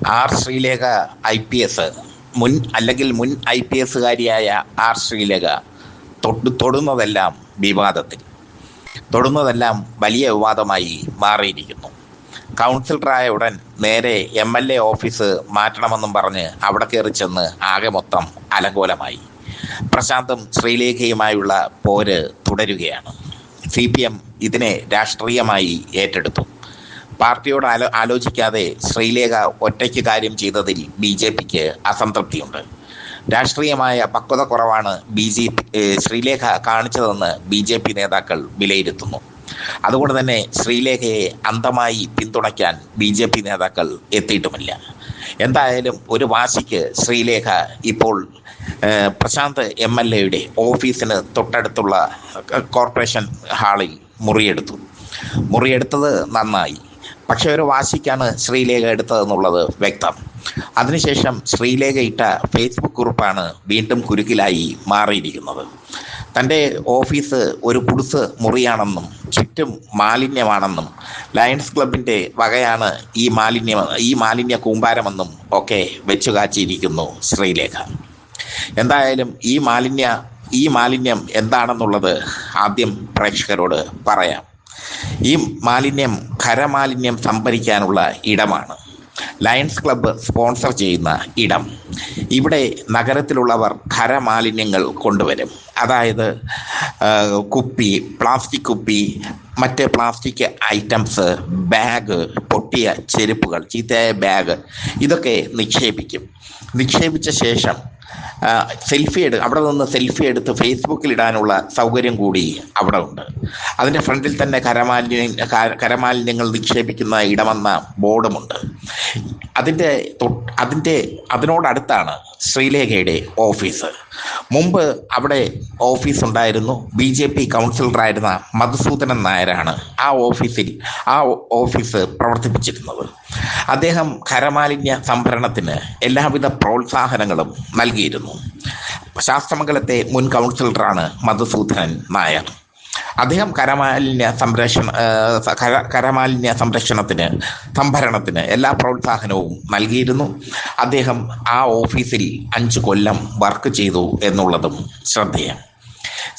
R Sreelekha IPS, മുൻ IPSകാരിയായ R Sreelekha തൊടുന്നതെല്ലാം വിവാദത്തിൽ, തൊടുന്നതെല്ലാം വലിയ വിവാദമായി മാറിയിരിക്കുന്നു. കൗൺസിലറായ ഉടൻ നേരെ MLA ഓഫീസ് മാറ്റണമെന്നും പറഞ്ഞ് അവിടെ കയറി ചെന്ന് ആകെ മൊത്തം അലങ്കോലമായി. പ്രശാന്തും ശ്രീലേഖയുമായുള്ള പോര് തുടരുകയാണ്. CPM ഇതിനെ രാഷ്ട്രീയമായി ഏറ്റെടുത്തു. പാർട്ടിയോട് ആലോചിക്കാതെ ശ്രീലേഖ ഒറ്റയ്ക്ക് കാര്യം ചെയ്തതിൽ BJPക്ക് അസംതൃപ്തിയുണ്ട്. രാഷ്ട്രീയമായ പക്വത കുറവാണ് ശ്രീലേഖ കാണിച്ചതെന്ന് BJP നേതാക്കൾ വിലയിരുത്തുന്നു. അതുകൊണ്ട് തന്നെ ശ്രീലേഖയെ അന്ധമായി പിന്തുണയ്ക്കാൻ BJP നേതാക്കൾ എത്തിയിട്ടുമില്ല. എന്തായാലും ഒരു വാശിക്ക് ശ്രീലേഖ ഇപ്പോൾ പ്രശാന്ത് MLAയുടെ ഓഫീസിന് തൊട്ടടുത്തുള്ള കോർപ്പറേഷൻ ഹാളിൽ മുറിയെടുത്തത് നന്നായി. പക്ഷെ ഒരു വാശിക്കാണ് ശ്രീലേഖ എടുത്തതെന്നുള്ളത് വ്യക്തം. അതിനുശേഷം ശ്രീലേഖ ഇട്ട ഫേസ്ബുക്ക് കുറിപ്പാണ് വീണ്ടും കുരുക്കിലായി മാറിയിരിക്കുന്നത്. തൻ്റെ ഓഫീസ് ഒരു കുടുസ് മുറിയാണെന്നും ചുറ്റും മാലിന്യമാണെന്നും ലയൺസ് ക്ലബിൻ്റെ വകയാണ് ഈ മാലിന്യ കൂമ്പാരമെന്നും ഒക്കെ വെച്ചു കാച്ചിയിരിക്കുന്നു ശ്രീലേഖ. എന്തായാലും ഈ മാലിന്യം എന്താണെന്നുള്ളത് ആദ്യം പ്രേക്ഷകരോട് പറയാം. ഈ മാലിന്യം ഖരമാലിന്യം സംഭരിക്കാനുള്ള ഇടമാണ്. ലയൺസ് ക്ലബ്ബ് സ്പോൺസർ ചെയ്യുന്ന ഇടം. ഇവിടെ നഗരത്തിലുള്ളവർ ഖരമാലിന്യങ്ങൾ കൊണ്ടുവരും. അതായത് പ്ലാസ്റ്റിക് കുപ്പി, മറ്റ് പ്ലാസ്റ്റിക് ഐറ്റംസ്, ബാഗ്, പൊട്ടിയ ചെരുപ്പുകൾ, ചീത്തയായ ബാഗ്, ഇതൊക്കെ നിക്ഷേപിച്ച ശേഷം അവിടെ നിന്ന് സെൽഫി എടുത്ത് ഫേസ്ബുക്കിൽ ഇടാനുള്ള സൗകര്യം കൂടി അവിടെ ഉണ്ട്. അതിൻ്റെ ഫ്രണ്ടിൽ തന്നെ ഖരമാലിന്യങ്ങൾ നിക്ഷേപിക്കുന്ന ഇടമെന്ന ബോർഡുമുണ്ട്. അതിനോടടുത്താണ് ശ്രീലേഖയുടെ ഓഫീസ്. മുമ്പ് അവിടെ ഓഫീസ് ഉണ്ടായിരുന്നു. BJP കൗൺസിലറായിരുന്ന മധുസൂദനൻ നായരാണ് ആ ഓഫീസ് പ്രവർത്തിപ്പിച്ചിരുന്നത്. അദ്ദേഹം ഖരമാലിന്യ സംഭരണത്തിന് എല്ലാവിധ പ്രോത്സാഹനങ്ങളും നൽകിയിരുന്നു. ശാസ്തമംഗലത്തെ മുൻ കൗൺസിലറാണ് മധുസൂദനൻ നായർ. അദ്ദേഹം ഖരമാലിന്യ സംഭരണത്തിന് എല്ലാ പ്രോത്സാഹനവും നൽകിയിരുന്നു. അദ്ദേഹം ആ ഓഫീസിൽ 5 കൊല്ലം വർക്ക് ചെയ്തു എന്നുള്ളതും ശ്രദ്ധേയം.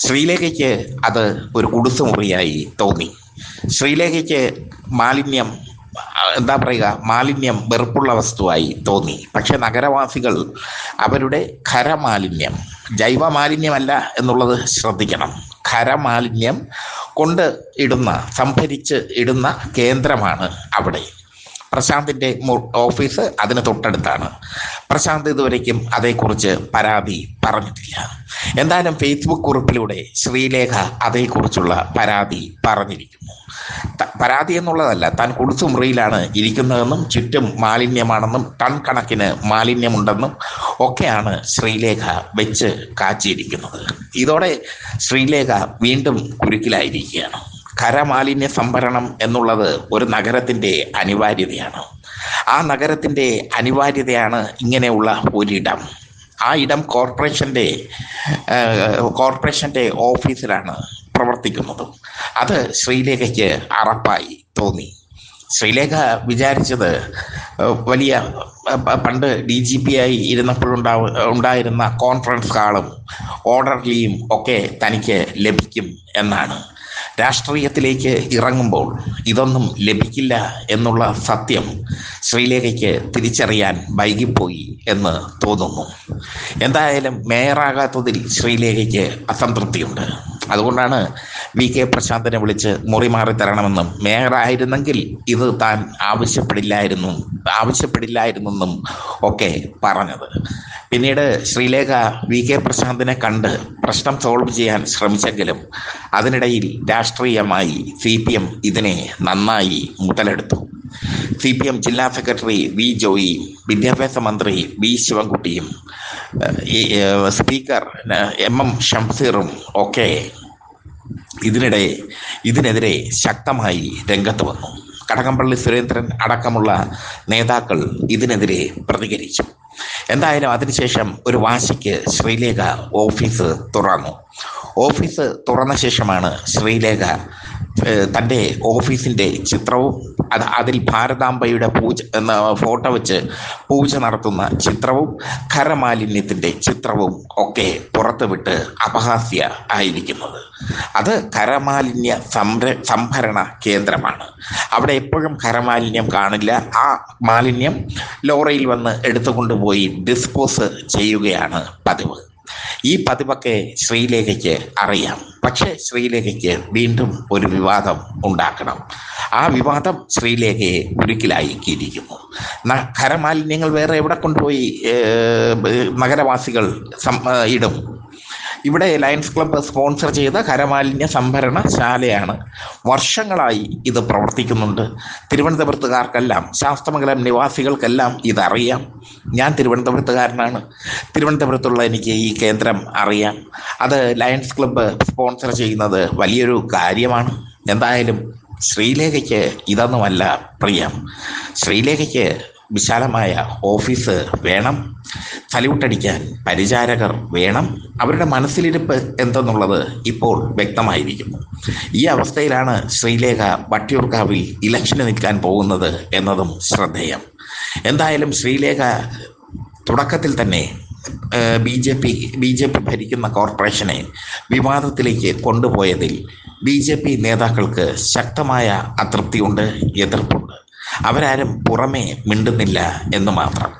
ശ്രീലേഖയ്ക്ക് അത് ഒരു കുടുസുമുറിയായി തോന്നി. ശ്രീലേഖയ്ക്ക് മാലിന്യം വെറുപ്പുള്ള വസ്തുവായി തോന്നി. പക്ഷെ നഗരവാസികൾ അവരുടെ ഖരമാലിന്യം, ജൈവമാലിന്യമല്ല എന്നുള്ളത് ശ്രദ്ധിക്കണം. ഖരമാലിന്യം സംഭരിച്ച് ഇടുന്ന കേന്ദ്രമാണ് അവിടെ. പ്രശാന്തിൻ്റെ ഓഫീസ് അതിന് തൊട്ടടുത്താണ്. പ്രശാന്ത് ഇതുവരേക്കും അതേക്കുറിച്ച് പരാതി പറഞ്ഞിട്ടില്ല. എന്തായാലും ഫേസ്ബുക്ക് കുറിപ്പിലൂടെ ശ്രീലേഖ അതേക്കുറിച്ചുള്ള പരാതി പറഞ്ഞിരിക്കുന്നു. പരാതി എന്നുള്ളതല്ല, താൻ കുടുസുമുറിയിലാണ് ഇരിക്കുന്നതെന്നും ചുറ്റും മാലിന്യമാണെന്നും ടൺ കണക്കിന് മാലിന്യമുണ്ടെന്നും ഒക്കെയാണ് ശ്രീലേഖ വെച്ച് കാച്ചിയിരിക്കുന്നത്. ഇതോടെ ശ്രീലേഖ വീണ്ടും കുരുക്കിലായിരിക്കുകയാണ്. ഖരമാലിന്യ സംഭരണം എന്നുള്ളത് ഒരു നഗരത്തിൻ്റെ അനിവാര്യതയാണ്. ആ നഗരത്തിൻ്റെ അനിവാര്യതയാണ് ഇങ്ങനെയുള്ള ഒരിടം. ആ ഇടം കോർപ്പറേഷൻ്റെ ഓഫീസിലാണ് പ്രവർത്തിക്കുന്നത്. അത് ശ്രീലേഖയ്ക്ക് അറപ്പായി തോന്നി. ശ്രീലേഖ വിചാരിച്ചത് പണ്ട് DGP ആയി ഇരുന്നപ്പോഴുണ്ടായിരുന്ന കോൺഫറൻസ് ഹാളും ഓർഡർലിയും ഒക്കെ തനിക്ക് ലഭിക്കും എന്നാണ്. രാഷ്ട്രീയത്തിലേക്ക് ഇറങ്ങുമ്പോൾ ഇതൊന്നും ലഭിക്കില്ല എന്നുള്ള സത്യം ശ്രീലേഖയ്ക്ക് തിരിച്ചറിയാൻ വൈകിപ്പോയി എന്ന് തോന്നുന്നു. എന്തായാലും മേയറാകാത്തതിൽ ശ്രീലേഖയ്ക്ക് അസംതൃപ്തിയുണ്ട്. അതുകൊണ്ടാണ് VK പ്രശാന്തിനെ വിളിച്ച് മുറി മാറി തരണമെന്നും മേയറായിരുന്നെങ്കിൽ ഇത് താൻ ആവശ്യപ്പെടില്ലായിരുന്നെന്നും ഒക്കെ പറഞ്ഞത്. പിന്നീട് ശ്രീലേഖ VK പ്രശാന്തിനെ കണ്ട് പ്രശ്നം സോൾവ് ചെയ്യാൻ ശ്രമിച്ചെങ്കിലും അതിനിടയിൽ രാഷ്ട്രീയമായി CPM ഇതിനെ നന്നായി മുതലെടുത്തു. CPM ജില്ലാ സെക്രട്ടറി V. ജോയിയും വിദ്യാഭ്യാസ മന്ത്രി V. ശിവൻകുട്ടിയും സ്പീക്കർ MM ഷംസീറും ഒക്കെ ഇതിനെതിരെ ശക്തമായി രംഗത്ത് വന്നു. കടകംപള്ളി സുരേന്ദ്രൻ അടക്കമുള്ള നേതാക്കൾ ഇതിനെതിരെ പ്രതികരിച്ചു. എന്തായാലും അതിനുശേഷം ഒരു വാശിക്ക് ശ്രീലേഖ ഓഫീസ് തുറന്നു ശേഷമാണ് ശ്രീലേഖ തൻ്റെ ഓഫീസിൻ്റെ ചിത്രവും അതിൽ ഭാരതാംബയുടെ പൂജ എന്ന ഫോട്ടോ വെച്ച് പൂജ നടത്തുന്ന ചിത്രവും ഖരമാലിന്യത്തിൻ്റെ ചിത്രവും ഒക്കെ പുറത്തുവിട്ട് അപഹാസ്യ ആയിരിക്കുന്നത്. അത് ഖരമാലിന്യ സംഭരണ കേന്ദ്രമാണ്. അവിടെ എപ്പോഴും ഖരമാലിന്യം കാണില്ല. ആ മാലിന്യം ലോറിയിൽ വന്ന് എടുത്തുകൊണ്ടുപോയി ഡിസ്പോസ് ചെയ്യുകയാണ് പതിവ്. ഈ പതിവൊക്കെ ശ്രീലേഖയ്ക്ക് അറിയാം. പക്ഷേ ശ്രീലേഖയ്ക്ക് വീണ്ടും ഒരു വിവാദം ഉണ്ടാക്കണം. ആ വിവാദം ശ്രീലേഖയെ കുരുക്കിലാക്കിയിരിക്കുന്നു. ഖരമാലിന്യങ്ങൾ വേറെ എവിടെ കൊണ്ടുപോയി നഗരവാസികൾ ഇടും? ഇവിടെ ലയൺസ് ക്ലബ്ബ് സ്പോൺസർ ചെയ്ത ഖരമാലിന്യ സംഭരണശാലയാണ്. വർഷങ്ങളായി ഇത് പ്രവർത്തിക്കുന്നുണ്ട്. തിരുവനന്തപുരത്തുകാർക്കെല്ലാം, ശാസ്തമംഗലം നിവാസികൾക്കെല്ലാം ഇതറിയാം. ഞാൻ തിരുവനന്തപുരത്തുകാരനാണ്. തിരുവനന്തപുരത്തുള്ള എനിക്ക് ഈ കേന്ദ്രം അറിയാം. അത് ലയൺസ് ക്ലബ്ബ് സ്പോൺസർ ചെയ്യുന്നത് വലിയൊരു കാര്യമാണ്. എന്തായാലും ശ്രീലേഖയ്ക്ക് ഇതൊന്നുമല്ല പ്രിയം. ശ്രീലേഖയ്ക്ക് വിശാലമായ ഓഫീസ് വേണം, സല്യൂട്ടടിക്കാൻ പരിചാരകർ വേണം. അവരുടെ മനസ്സിലിരിപ്പ് എന്തെന്നുള്ളത് ഇപ്പോൾ വ്യക്തമായിരിക്കുന്നു. ഈ അവസ്ഥയിലാണ് ശ്രീലേഖ വട്ടിയൂർക്കാവിൽ ഇലക്ഷന് നിൽക്കാൻ പോകുന്നത് എന്നതും ശ്രദ്ധേയം. എന്തായാലും ശ്രീലേഖ തുടക്കത്തിൽ തന്നെ ബി ജെ പി ഭരിക്കുന്ന കോർപ്പറേഷനെ വിവാദത്തിലേക്ക് കൊണ്ടുപോയതിൽ BJP നേതാക്കൾക്ക് ശക്തമായ അതൃപ്തിയുണ്ട്, എതിർപ്പുണ്ട്. അവരാരും പുറമേ മിണ്ടുന്നില്ല എന്ന് മാത്രം.